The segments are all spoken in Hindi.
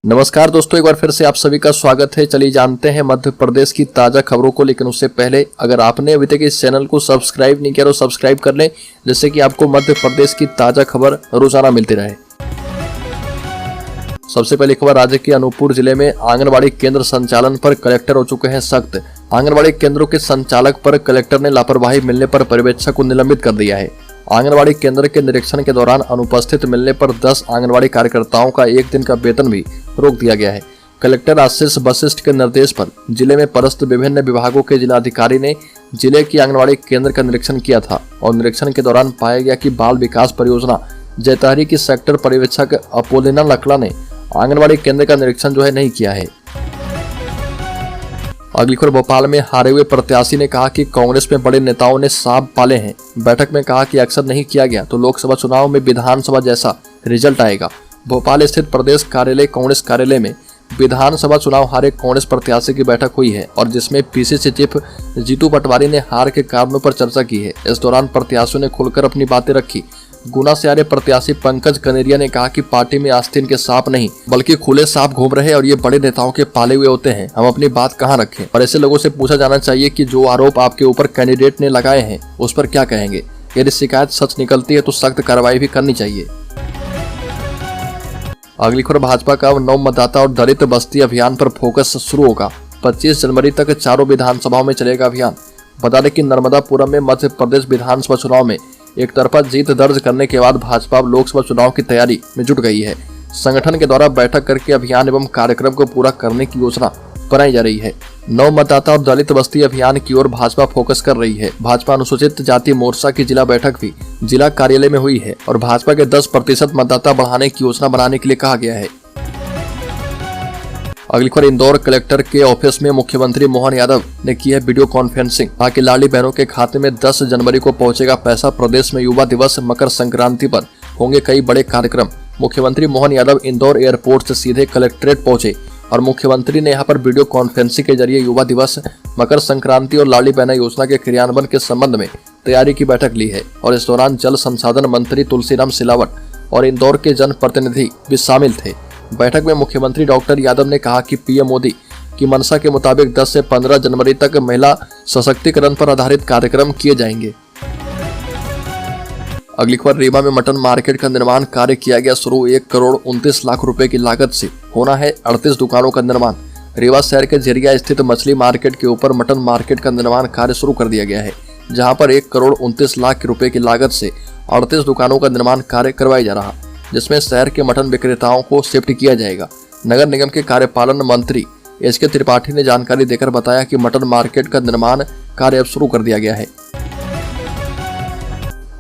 नमस्कार दोस्तों, एक बार फिर से आप सभी का स्वागत है। चलिए जानते हैं मध्य प्रदेश की ताज़ा खबरों को। लेकिन उससे पहले अगर आपने अभी तक इस चैनल को सब्सक्राइब नहीं किया तो सब्सक्राइब कर लें, जिससे कि आपको मध्य प्रदेश की ताज़ा खबर रोजाना मिलती रहे। सबसे पहली खबर, राज्य के अनूपपुर जिले में आंगनबाड़ी केंद्र संचालन पर कलेक्टर हो चुके हैं सख्त। आंगनबाड़ी केंद्रों के संचालक पर कलेक्टर ने लापरवाही मिलने पर पर्यवेक्षक को निलंबित कर दिया है। आंगनबाड़ी केंद्र के निरीक्षण के दौरान अनुपस्थित मिलने पर 10 आंगनबाड़ी कार्यकर्ताओं का 1 दिन का वेतन भी रोक दिया गया है। कलेक्टर आशीष वशिष्ठ के निर्देश पर जिले में पदस्थ विभिन्न विभागों के जिलाधिकारी ने जिले की आंगनबाड़ी केंद्र का निरीक्षण किया था और निरीक्षण के दौरान पाया गया कि बाल विकास परियोजना जैतारी की सेक्टर पर्यवेक्षक अपोलिना लकड़ा ने आंगनबाड़ी केंद्र का निरीक्षण नहीं किया है। अगली खबर, भोपाल में हारे हुए प्रत्याशी ने कहा कि कांग्रेस में बड़े नेताओं ने सांप पाले हैं। बैठक में कहा कि अक्सर नहीं किया गया तो लोकसभा चुनाव में विधानसभा जैसा रिजल्ट आएगा। भोपाल स्थित प्रदेश कार्यालय कांग्रेस कार्यालय में विधानसभा चुनाव हारे कांग्रेस प्रत्याशी की बैठक हुई है और जिसमें पीसीसी चीफ जीतू पटवारी ने हार के कारणों पर चर्चा की है। इस दौरान प्रत्याशियों ने खुलकर अपनी बातें रखी। गुना से आ रहे प्रत्याशी पंकज कनेरिया ने कहा कि पार्टी में आस्तीन के सांप नहीं बल्कि खुले सांप घूम रहे और ये बड़े नेताओं के पाले हुए होते हैं। हम अपनी बात कहां रखें? और ऐसे लोगों से पूछा जाना चाहिए कि जो आरोप आपके ऊपर कैंडिडेट ने लगाए हैं उस पर क्या कहेंगे। यदि शिकायत सच निकलती है तो सख्त कार्रवाई भी करनी चाहिए। अगली खबर, भाजपा का नव मतदाता और दलित बस्ती अभियान पर फोकस शुरू होगा। 25 जनवरी तक चारों विधानसभाओं में चलेगा अभियान। बता दें कि नर्मदापुरम में मध्य प्रदेश विधानसभा चुनाव में एक तरफा जीत दर्ज करने के बाद भाजपा लोकसभा चुनाव की तैयारी में जुट गई है। संगठन के द्वारा बैठक करके अभियान एवं कार्यक्रम को पूरा करने की योजना बनाई जा रही है। नव मतदाता और दलित बस्ती अभियान की ओर भाजपा फोकस कर रही है। भाजपा अनुसूचित जाति मोर्चा की जिला बैठक भी जिला कार्यालय में हुई है और भाजपा के 10% मतदाता बढ़ाने की योजना बनाने के लिए कहा गया है। अगली खबर, इंदौर कलेक्टर के ऑफिस में मुख्यमंत्री मोहन यादव ने की है वीडियो कॉन्फ्रेंसिंग। ताकि लाडली बहनों के खाते में 10 जनवरी को पहुंचेगा पैसा। प्रदेश में युवा दिवस, मकर संक्रांति पर होंगे कई बड़े कार्यक्रम। मुख्यमंत्री मोहन यादव इंदौर एयरपोर्ट से सीधे कलेक्ट्रेट पहुंचे और मुख्यमंत्री ने यहां पर वीडियो कॉन्फ्रेंसिंग के जरिए युवा दिवस, मकर संक्रांति और लाडली बहना योजना के क्रियान्वयन के संबंध में तैयारी की बैठक ली है। और इस दौरान जल संसाधन मंत्री तुलसीराम सिलावट और इंदौर के जनप्रतिनिधि भी शामिल थे। बैठक में मुख्यमंत्री डॉक्टर यादव ने कहा कि पीएम मोदी की मंशा के मुताबिक 10 से 15 जनवरी तक महिला सशक्तिकरण पर आधारित कार्यक्रम किए जाएंगे। अगली खबर, रीवा में मटन मार्केट का निर्माण कार्य किया गया शुरू। 1 करोड़ 29 लाख रुपए की लागत से होना है 38 दुकानों का निर्माण। रीवा शहर के झिरिया स्थित मछली मार्केट के ऊपर मटन मार्केट का निर्माण कार्य शुरू कर दिया गया है, जहां पर 1 करोड़ 29 लाख रुपए की लागत से 38 दुकानों का निर्माण कार्य करवाया जा रहा, जिसमें शहर के मटन विक्रेताओं को शिफ्ट किया जाएगा। नगर निगम के कार्यपालन मंत्री एसके त्रिपाठी ने जानकारी देकर बताया कि मटन मार्केट का निर्माण कार्य अब शुरू कर दिया गया है।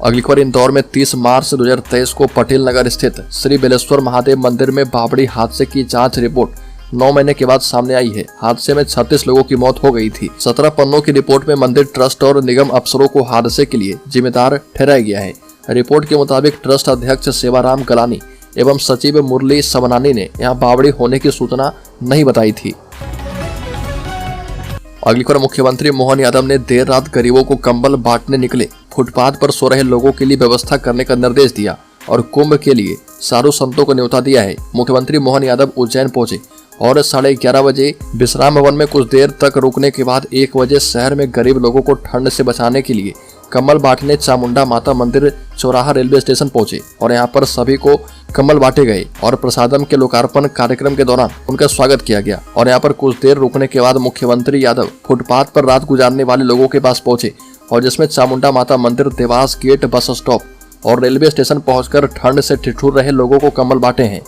अगली खबर, इंदौर में 30 मार्च 2023 को पटेल नगर स्थित श्री बेलेश्वर महादेव मंदिर में बावड़ी हादसे की जांच रिपोर्ट 9 महीने के बाद सामने आई है। हादसे में 36 लोगों की मौत हो गई थी। 17 पन्नों की रिपोर्ट में मंदिर ट्रस्ट और निगम अफसरों को हादसे के लिए जिम्मेदार ठहराया गया है। रिपोर्ट के मुताबिक ट्रस्ट अध्यक्ष सेवाराम गलानी एवं सचिव मुरली सबनानी ने यहां बावड़ी होने की सूचना नहीं बताई थी। अगली खबर, मुख्यमंत्री मोहन यादव ने देर रात गरीबों को कंबल बांटने निकले फुटपाथ पर सो रहे लोगों के लिए व्यवस्था करने का निर्देश दिया और कुंभ के लिए साधु संतों को न्योता दिया है। मुख्यमंत्री मोहन यादव उज्जैन पहुंचे और 11:30 बजे विश्राम भवन में कुछ देर तक रुकने के बाद 1 बजे शहर में गरीब लोगों को ठंड से बचाने के लिए कम्बल बांटने चामुंडा माता मंदिर चौराहा रेलवे स्टेशन पहुंचे और यहां पर सभी को कम्बल बांटे गए और प्रसादम के लोकार्पण कार्यक्रम के दौरान उनका स्वागत किया गया। और यहां पर कुछ देर रुकने के बाद मुख्यमंत्री यादव फुटपाथ पर रात गुजारने वाले लोगों के पास पहुंचे और जिसमें चामुंडा माता मंदिर, देवास गेट, बस स्टॉप और रेलवे स्टेशन पहुंचकर ठंड से ठिठुर रहे लोगों को कम्बल बांटे हैं।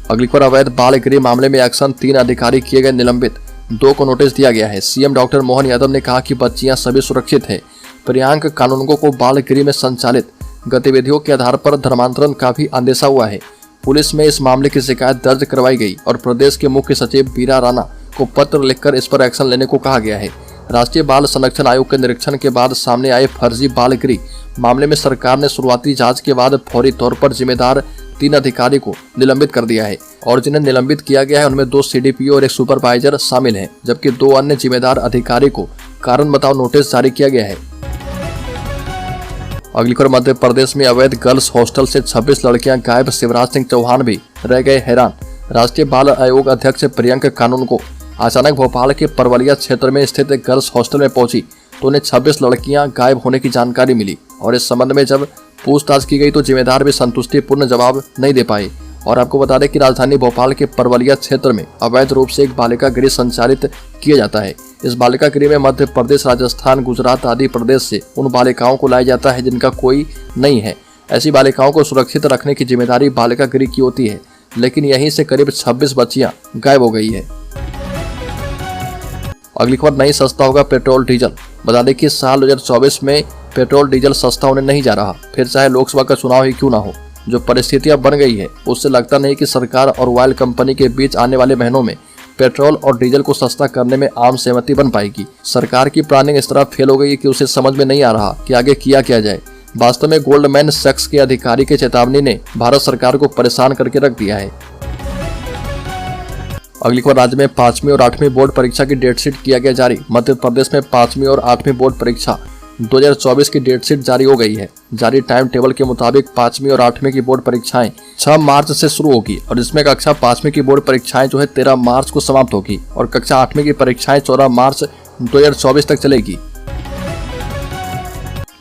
अगली खबर, अवैध बाल गृह मामले में एक्शन, 3 अधिकारी किए गए निलंबित, 2 को नोटिस दिया गया है। सीएम डॉक्टर मोहन यादव ने कहा कि बच्चियां सभी सुरक्षित हैं। प्रियांक कानूनगो को बाल गृह में संचालित गतिविधियों के आधार पर धर्मांतरण का भी अंदेशा हुआ है। पुलिस में इस मामले की शिकायत दर्ज करवाई गई और प्रदेश के मुख्य सचिव बीरा राणा को पत्र लिखकर इस पर एक्शन लेने को कहा गया है। राष्ट्रीय बाल संरक्षण आयोग के निरीक्षण के बाद सामने आए फर्जी बाल गृह मामले में सरकार ने शुरुआती जांच के बाद फौरी तौर पर जिम्मेदार 3 अधिकारी को निलंबित कर दिया है और जिन्हें निलंबित किया गया है उनमें 2 सीडीपीओ और 1 सुपरवाइजर शामिल हैं, जबकि 2 अन्य जिम्मेदार अधिकारी को कारण बताओ नोटिस जारी किया गया है। अगली खबर मध्य प्रदेश में अवैध गर्ल्स हॉस्टल से 26 लड़कियां गायब, शिवराज सिंह चौहान भी रह गए हैरान। राष्ट्रीय बाल आयोग अध्यक्ष प्रियंका कानून को अचानक भोपाल के परवलिया क्षेत्र में स्थित एक गर्ल्स हॉस्टल में पहुंची तो उन्हें 26 लड़कियां गायब होने की जानकारी मिली और इस संबंध में जब पूछताछ की गई तो जिम्मेदार भी संतुष्टिपूर्ण जवाब नहीं दे पाए। और आपको बता दें कि राजधानी भोपाल के परवलिया क्षेत्र में अवैध रूप से एक बालिका गृह संचालित किया जाता है। इस बालिका गृह में मध्य प्रदेश, राजस्थान, गुजरात आदि प्रदेश से उन बालिकाओं को लाया जाता है जिनका कोई नहीं है। ऐसी बालिकाओं को सुरक्षित रखने की जिम्मेदारी बालिका गृह की होती है, लेकिन यहीं से करीब 26 बच्चियां गायब हो गई है। अगली खबर, नहीं सस्ता होगा पेट्रोल डीजल। बता दें कि साल 2024 में पेट्रोल डीजल सस्ता होने नहीं जा रहा, फिर चाहे लोकसभा का चुनाव ही क्यों ना हो। जो परिस्थितियां बन गई है उससे लगता नहीं कि सरकार और ऑयल कंपनी के बीच आने वाले महीनों में पेट्रोल और डीजल को सस्ता करने में आम सहमति बन पाएगी। सरकार की प्लानिंग इस तरह फेल हो गई है कि उसे समझ में नहीं आ रहा कि आगे किया क्या जाए। वास्तव में गोल्डमैन सैक्स के अधिकारी की चेतावनी ने भारत सरकार को परेशान करके रख दिया है। अगली खबर, राज्य में 5वीं और 8वीं बोर्ड परीक्षा की डेट शीट किया गया जारी। मध्य प्रदेश में 5वीं और 8वीं बोर्ड परीक्षा 2024 की डेट शीट जारी हो गई है। जारी टाइम टेबल के मुताबिक 5वीं और 8वीं की बोर्ड परीक्षाएं 6 मार्च से शुरू होगी और इसमें कक्षा 5वीं की बोर्ड परीक्षाएं 13 मार्च को समाप्त होगी और कक्षा 8वीं की परीक्षाएं 14 मार्च 2024 तक चलेगी।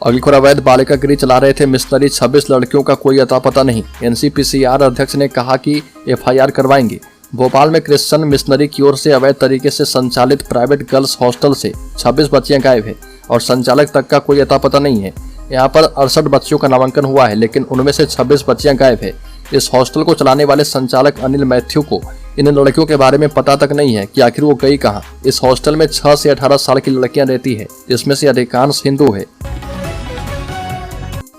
अगली खबर, अवैध बालिका गृह चला रहे थे मिशनरी, 26 लड़कियों का कोई अता पता नहीं। एनसीपीसीआर अध्यक्ष ने कहा कि एफआईआर करवाएंगे। भोपाल में क्रिश्चियन मिशनरी की ओर से अवैध तरीके से संचालित प्राइवेट गर्ल्स हॉस्टल से 26 बच्चियां गायब है और संचालक तक का कोई अता पता नहीं है। यहाँ पर 68 बच्चियों का नामांकन हुआ है, लेकिन उनमें से 26 बच्चियां गायब है। इस हॉस्टल को चलाने वाले संचालक अनिल मैथ्यू को इन लड़कियों के बारे में पता तक नहीं है कि आखिर वो गई कहाँ। इस हॉस्टल में 6 से 18 साल की लड़कियां रहती है, जिसमें से अधिकांश हिंदू है।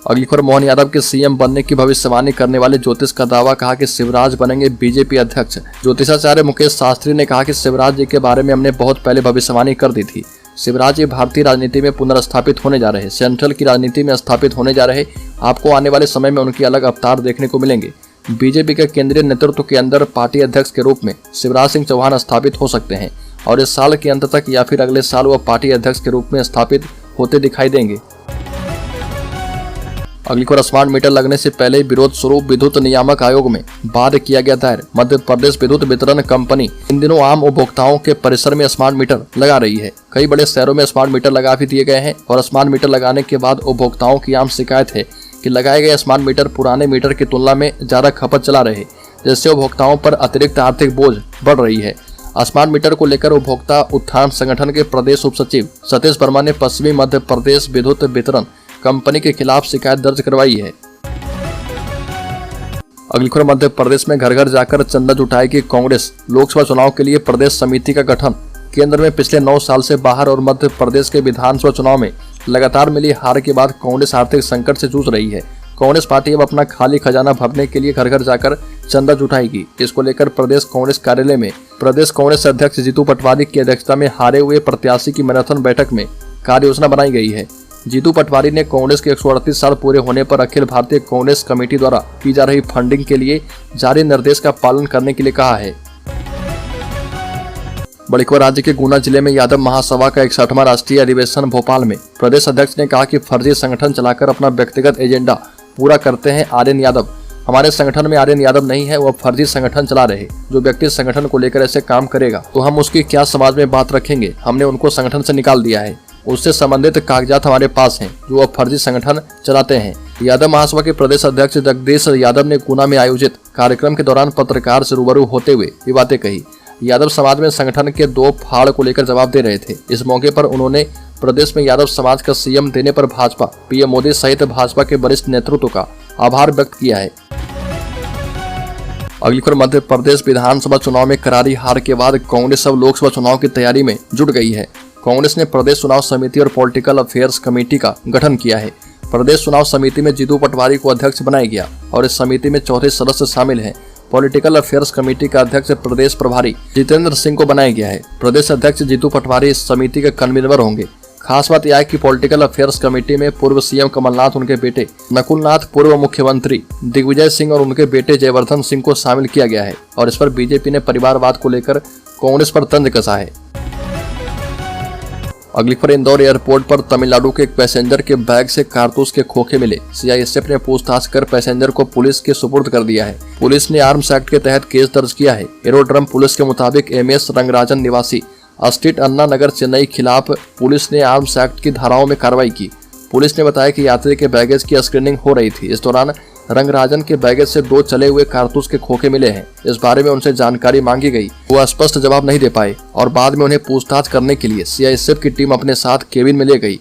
अगली खबर, मोहन यादव के सीएम बनने की भविष्यवाणी करने वाले ज्योतिष का दावा, कहा कि शिवराज बनेंगे बीजेपी अध्यक्ष। ज्योतिषाचार्य मुकेश शास्त्री ने कहा कि शिवराज जी के बारे में हमने बहुत पहले भविष्यवाणी कर दी थी। शिवराज जी भारतीय राजनीति में पुनर्स्थापित होने जा रहे, सेंट्रल की राजनीति में स्थापित होने जा रहे। आपको आने वाले समय में उनकी अलग अवतार देखने को मिलेंगे। बीजेपी के केंद्रीय नेतृत्व के अंदर पार्टी अध्यक्ष के रूप में शिवराज सिंह चौहान स्थापित हो सकते हैं और इस साल के अंत तक या फिर अगले साल वह पार्टी अध्यक्ष के रूप में स्थापित होते दिखाई देंगे। अगली खबर, स्मार्ट मीटर लगने से पहले ही विरोध शुरू, विद्युत नियामक आयोग में बाद किया गया दायर। मध्य प्रदेश विद्युत वितरण कंपनी इन दिनों आम उपभोक्ताओं के परिसर में स्मार्ट मीटर लगा रही है। कई बड़े शहरों में स्मार्ट मीटर लगा भी दिए गए हैं और स्मार्ट मीटर लगाने के बाद उपभोक्ताओं की आम शिकायत है कि लगाए गए स्मार्ट मीटर पुराने मीटर की तुलना में ज्यादा खपत चला रहे, जिससे उपभोक्ताओं पर अतिरिक्त आर्थिक बोझ बढ़ रही है। स्मार्ट मीटर को लेकर उपभोक्ता उत्थान संगठन के प्रदेश उप सचिव सतीश वर्मा ने पश्चिमी मध्य प्रदेश विद्युत वितरण कंपनी के खिलाफ शिकायत दर्ज करवाई है। अगली खबर, मध्य प्रदेश में घर घर जाकर चंदा जुटाएगी कांग्रेस, लोकसभा चुनाव के लिए प्रदेश समिति का गठन। केंद्र में पिछले 9 साल से बाहर और मध्य प्रदेश के विधानसभा चुनाव में लगातार मिली हार के बाद कांग्रेस आर्थिक संकट से जूझ रही है। कांग्रेस पार्टी अब अपना खाली खजाना भरने के लिए घर घर जाकर चंदा जुटाएगी। इसको लेकर प्रदेश कांग्रेस कार्यालय में प्रदेश कांग्रेस अध्यक्ष जीतू पटवारी की अध्यक्षता में हारे हुए प्रत्याशी की मैराथन बैठक में कार्य योजना बनाई गई है। जीतू पटवारी ने कांग्रेस के 138 साल पूरे होने पर अखिल भारतीय कांग्रेस कमेटी द्वारा की जा रही फंडिंग के लिए जारी निर्देश का पालन करने के लिए कहा है। बड़ी खबर, राज्य के गुना जिले में यादव महासभा का 61वां राष्ट्रीय अधिवेशन भोपाल में। प्रदेश अध्यक्ष ने कहा कि फर्जी संगठन चलाकर अपना व्यक्तिगत एजेंडा पूरा करते हैं आर्यन यादव। हमारे संगठन में आर्यन यादव नहीं है, वह फर्जी संगठन चला रहे। जो व्यक्ति संगठन को लेकर ऐसे काम करेगा तो हम उसकी क्या समाज में बात रखेंगे। हमने उनको संगठन से निकाल दिया है, उससे संबंधित कागजात हमारे पास हैं जो वह फर्जी संगठन चलाते हैं। यादव महासभा के प्रदेश अध्यक्ष जगदीश यादव ने गुना में आयोजित कार्यक्रम के दौरान पत्रकार से रूबरू होते हुए ये बातें कही। यादव समाज में संगठन के 2 फाड़ को लेकर जवाब दे रहे थे। इस मौके पर उन्होंने प्रदेश में यादव समाज का सीएम देने पर भाजपा, पीएम मोदी सहित भाजपा के वरिष्ठ नेतृत्व का आभार व्यक्त किया है। अगली खबर, मध्य प्रदेश विधानसभा चुनाव में करारी हार के बाद कांग्रेस अब लोकसभा चुनाव की तैयारी में जुट गई है। कांग्रेस ने प्रदेश चुनाव समिति और पॉलिटिकल अफेयर्स कमेटी का गठन किया है। प्रदेश चुनाव समिति में जीतू पटवारी को अध्यक्ष बनाया गया और इस समिति में 34 सदस्य शामिल हैं। पॉलिटिकल अफेयर्स कमेटी का अध्यक्ष प्रदेश प्रभारी जितेंद्र सिंह को बनाया गया है। प्रदेश अध्यक्ष जीतू पटवारी इस समिति के कन्वीनर होंगे। खास बात यह है कि पॉलिटिकल अफेयर्स कमेटी में पूर्व सीएम कमलनाथ, उनके बेटे नकुलनाथ, पूर्व मुख्यमंत्री दिग्विजय सिंह और उनके बेटे जयवर्धन सिंह को शामिल किया गया है और इस पर बीजेपी ने परिवारवाद को लेकर कांग्रेस पर तंज कसा है। अगली खबर इंदौर एयरपोर्ट पर तमिलनाडु के एक पैसेंजर के बैग से कारतूस के खोखे मिले। सीआईएसएफ ने पूछताछ कर पैसेंजर को पुलिस के सुपुर्द कर दिया है। पुलिस ने आर्म्स एक्ट के तहत केस दर्ज किया है। एरोड्रम पुलिस के मुताबिक एमएस रंगराजन निवासी स्ट्रीट अन्ना नगर चेन्नई खिलाफ पुलिस ने आर्म्स एक्ट की धाराओं में कार्रवाई की। पुलिस ने बताया कि यात्री के बैगेज की स्क्रीनिंग हो रही थी। इस दौरान रंगराजन के बैगेज से 2 चले हुए कारतूस के खोखे मिले हैं। इस बारे में उनसे जानकारी मांगी गई, वो स्पष्ट जवाब नहीं दे पाए और बाद में उन्हें पूछताछ करने के लिए सीआईएसएफ की टीम अपने साथ केबिन में ले गई।